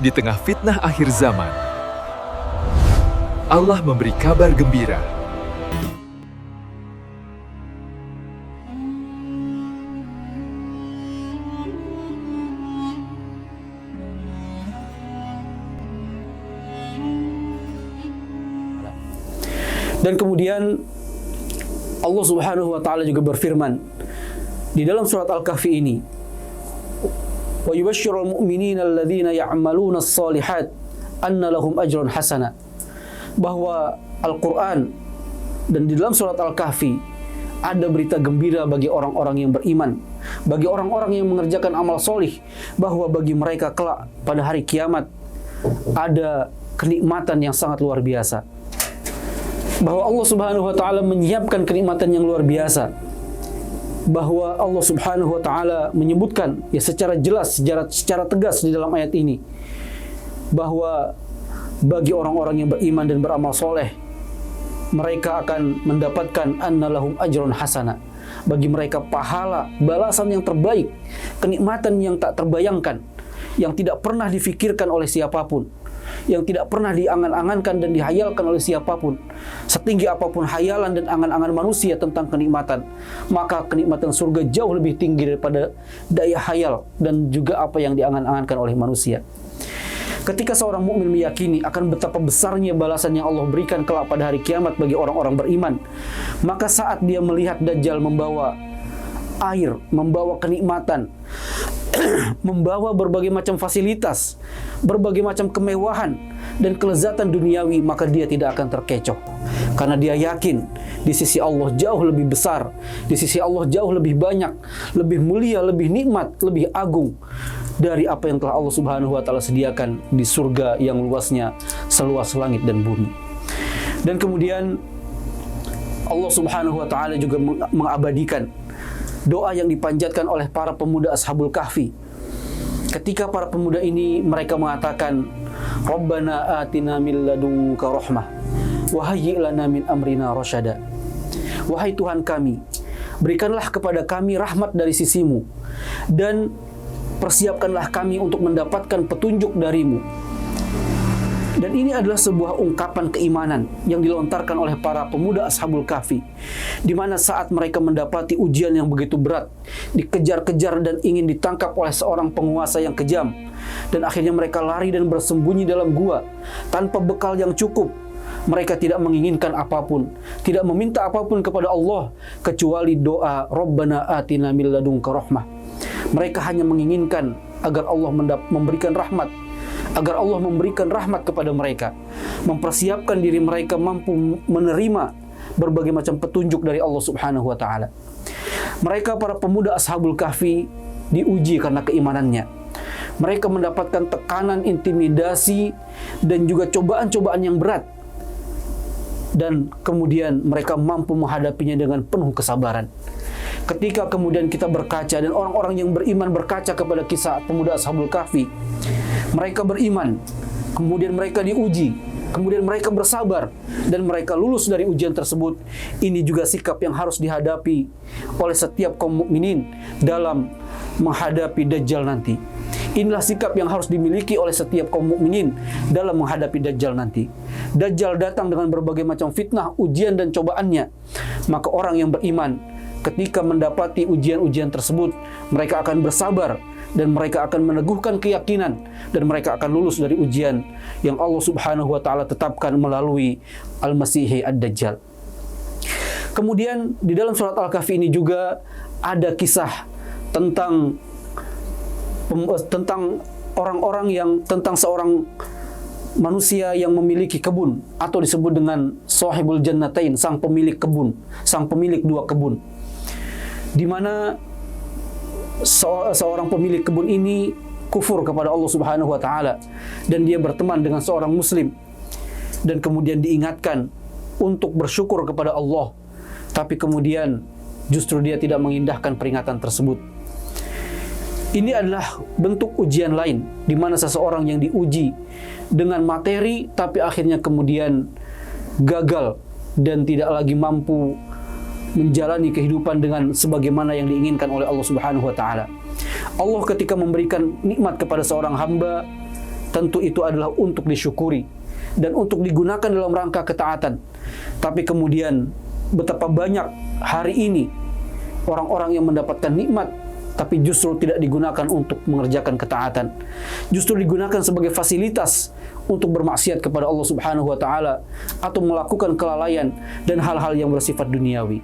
Di tengah fitnah akhir zaman, Allah memberi kabar gembira. Dan kemudian Allah Subhanahu wa taala juga berfirman di dalam surat Al-Kahfi ini, wa yubashshirul mu'minina alladhina ya'maluna as-shalihat anna lahum ajrun hasana, bahwa Al-Qur'an dan di dalam surat Al-Kahfi ada berita gembira bagi orang-orang yang beriman, bagi orang-orang yang mengerjakan amal solih, bahwa bagi mereka kelak pada hari kiamat ada kenikmatan yang sangat luar biasa, bahwa Allah Subhanahu wa taala menyiapkan kenikmatan yang luar biasa, bahwa Allah Subhanahu wa taala menyebutkan ya secara jelas, secara tegas di dalam ayat ini, bahwa bagi orang-orang yang beriman dan beramal soleh, mereka akan mendapatkan annalahum ajrun hasana, bagi mereka pahala, balasan yang terbaik, kenikmatan yang tak terbayangkan, yang tidak pernah difikirkan oleh siapapun, yang tidak pernah diangan-angankan dan dihayalkan oleh siapapun. Setinggi apapun hayalan dan angan-angan manusia tentang kenikmatan, maka kenikmatan surga jauh lebih tinggi daripada daya hayal dan juga apa yang diangan-angankan oleh manusia. Ketika seorang mukmin meyakini akan betapa besarnya balasan yang Allah berikan kelak pada hari kiamat bagi orang-orang beriman, maka saat dia melihat Dajjal membawa air, membawa kenikmatan, membawa berbagai macam fasilitas, berbagai macam kemewahan dan kelezatan duniawi, maka dia tidak akan terkecoh, karena dia yakin di sisi Allah jauh lebih besar, di sisi Allah jauh lebih banyak, lebih mulia, lebih nikmat, lebih agung dari apa yang telah Allah Subhanahu wa taala sediakan di surga yang luasnya seluas langit dan bumi. Dan kemudian Allah Subhanahu wa taala juga mengabadikan doa yang dipanjatkan oleh para pemuda Ashabul Kahfi. Ketika para pemuda ini mereka mengatakan, Rabbana atina min ladunka rahmah wa hayyi' lana min amrina rasyada. Wahai Tuhan kami, berikanlah kepada kami rahmat dari sisimu dan persiapkanlah kami untuk mendapatkan petunjuk darimu. Dan ini adalah sebuah ungkapan keimanan yang dilontarkan oleh para pemuda Ashabul Kahfi, di mana saat mereka mendapati ujian yang begitu berat, dikejar-kejar dan ingin ditangkap oleh seorang penguasa yang kejam, dan akhirnya mereka lari dan bersembunyi dalam gua tanpa bekal yang cukup. Mereka tidak menginginkan apapun, tidak meminta apapun kepada Allah kecuali doa Rabbana atina min ladunka rahmah. Mereka hanya menginginkan agar Allah memberikan rahmat, agar Allah memberikan rahmat kepada mereka, mempersiapkan diri mereka mampu menerima berbagai macam petunjuk dari Allah Subhanahu wa taala. Mereka para pemuda Ashabul Kahfi diuji karena keimanannya. Mereka mendapatkan tekanan, intimidasi dan juga cobaan-cobaan yang berat. Dan kemudian mereka mampu menghadapinya dengan penuh kesabaran. Ketika kemudian kita berkaca dan orang-orang yang beriman berkaca kepada kisah pemuda Ashabul Kahfi, mereka beriman, kemudian mereka diuji, kemudian mereka bersabar, dan mereka lulus dari ujian tersebut. Ini juga sikap yang harus dihadapi oleh setiap kaum mukminin dalam menghadapi Dajjal nanti. Inilah sikap yang harus dimiliki oleh setiap kaum mukminin dalam menghadapi Dajjal nanti. Dajjal datang dengan berbagai macam fitnah, ujian dan cobaannya. Maka orang yang beriman ketika mendapati ujian-ujian tersebut, mereka akan bersabar dan mereka akan meneguhkan keyakinan dan mereka akan lulus dari ujian yang Allah Subhanahu wa taala tetapkan melalui Al-Masih Ad-Dajjal. Kemudian di dalam surat Al-Kahfi ini juga ada kisah tentang orang-orang yang tentang seorang manusia yang memiliki kebun, atau disebut dengan Sahibul Jannatain, sang pemilik kebun, sang pemilik dua kebun, di mana seorang pemilik kebun ini kufur kepada Allah Subhanahu wa taala dan dia berteman dengan seorang muslim, dan kemudian diingatkan untuk bersyukur kepada Allah, tapi kemudian justru dia tidak mengindahkan peringatan tersebut. Ini adalah bentuk ujian lain di mana seseorang yang diuji dengan materi tapi akhirnya kemudian gagal dan tidak lagi mampu menjalani kehidupan dengan sebagaimana yang diinginkan oleh Allah Subhanahu wa taala. Allah ketika memberikan nikmat kepada seorang hamba, tentu itu adalah untuk disyukuri dan untuk digunakan dalam rangka ketaatan. Tapi kemudian betapa banyak hari ini orang-orang yang mendapatkan nikmat tapi justru tidak digunakan untuk mengerjakan ketaatan. Justru digunakan sebagai fasilitas untuk bermaksiat kepada Allah Subhanahu wa taala atau melakukan kelalaian dan hal-hal yang bersifat duniawi.